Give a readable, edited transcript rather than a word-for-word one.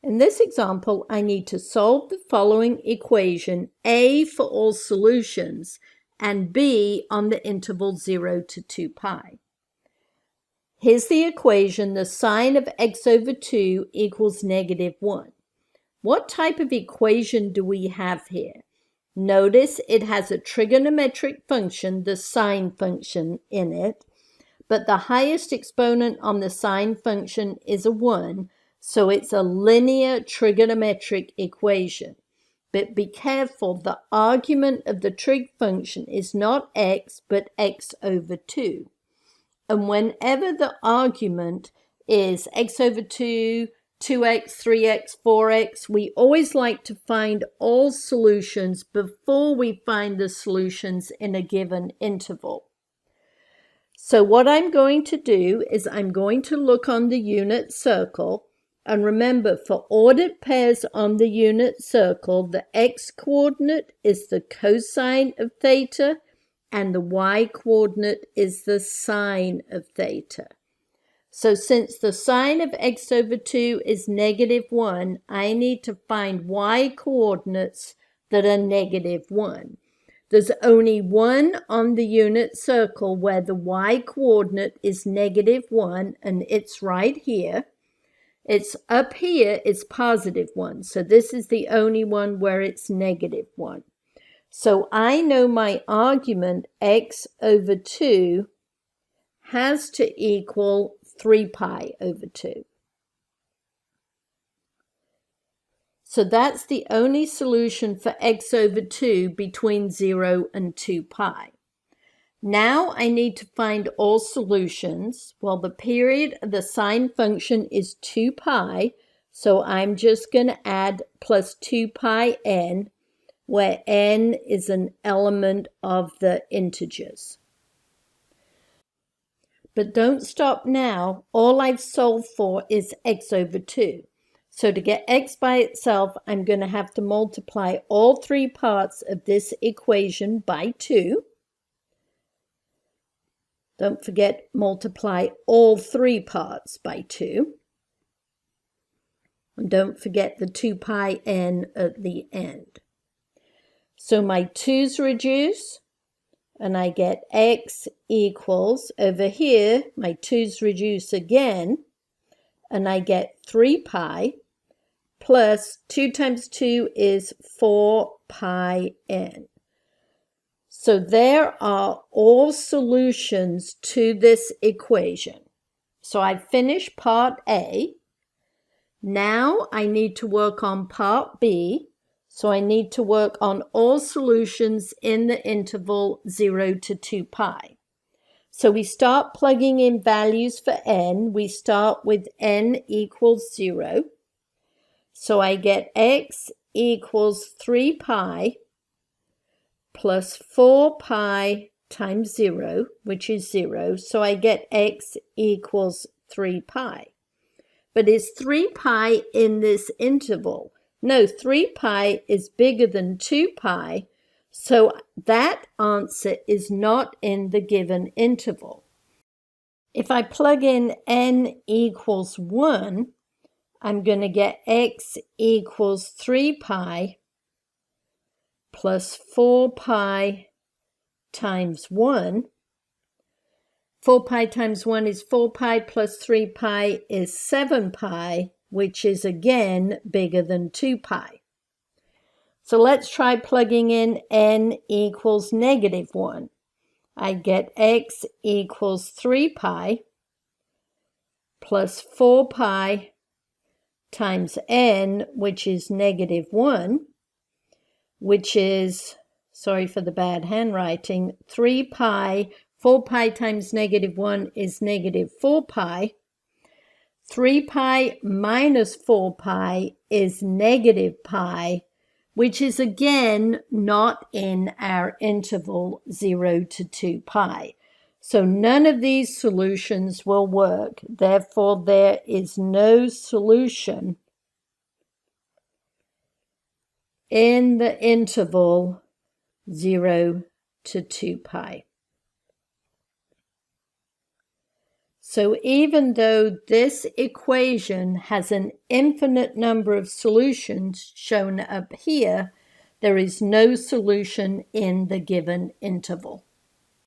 In this example, I need to solve the following equation, A for all solutions and B on the interval 0 to 2 pi. Here's the equation, the sine of x over 2 equals -1. What type of equation do we have here? Notice it has a trigonometric function, the sine function, in it, but the highest exponent on the sine function is a 1, so it's a linear trigonometric equation. But be careful, the argument of the trig function is not x, but x over 2. And whenever the argument is x over 2, 2x, 3x, 4x, we always like to find all solutions before we find the solutions in a given interval. So what I'm going to do is I'm going to look on the unit circle, and remember, for ordered pairs on the unit circle, the x-coordinate is the cosine of theta and the y-coordinate is the sine of theta. So since the sine of x over 2 is -1, I need to find y-coordinates that are -1. There's only one on the unit circle where the y-coordinate is -1, and it's right here. It's up here, it's +1. So this is the only one where it's -1. So I know my argument x over 2 has to equal 3 pi over 2. So that's the only solution for x over 2 between 0 and 2 pi. Now I need to find all solutions. Well, the period of the sine function is 2 pi, so I'm just going to add plus 2 pi n, where n is an element of the integers. But don't stop now. All I've solved for is x over 2. So to get x by itself, I'm going to have to multiply all three parts of this equation by 2. Don't forget, multiply all three parts by 2. And don't forget the 2 pi n at the end. So my 2's reduce, and I get x equals, over here, my 2's reduce again, and I get 3 pi plus 2 times 2 is 4 pi n. So there are all solutions to this equation. So I've finished part A. Now I need to work on part B. So I need to work on all solutions in the interval 0 to 2 pi. So we start plugging in values for n. We start with n equals 0. So I get x equals 3 pi plus 4 pi times 0, which is 0. So I get x equals 3 pi. But is 3 pi in this interval? No, 3 pi is bigger than 2 pi, so that answer is not in the given interval. If I plug in n equals 1, I'm going to get x equals 3 pi plus 4 pi times 1. 4 pi times 1 is 4 pi plus 3 pi is 7 pi, which is again bigger than 2 pi. So let's try plugging in n equals -1. I get x equals 3 pi plus 4 pi times n, which is -1, which is, sorry for the bad handwriting, 3 pi, 4 pi times -1 is -4 pi. 3 pi minus 4 pi is -pi, which is again not in our interval 0 to 2 pi. So none of these solutions will work. Therefore, there is no solution in the interval 0 to 2 pi. So even though this equation has an infinite number of solutions shown up here, there is no solution in the given interval.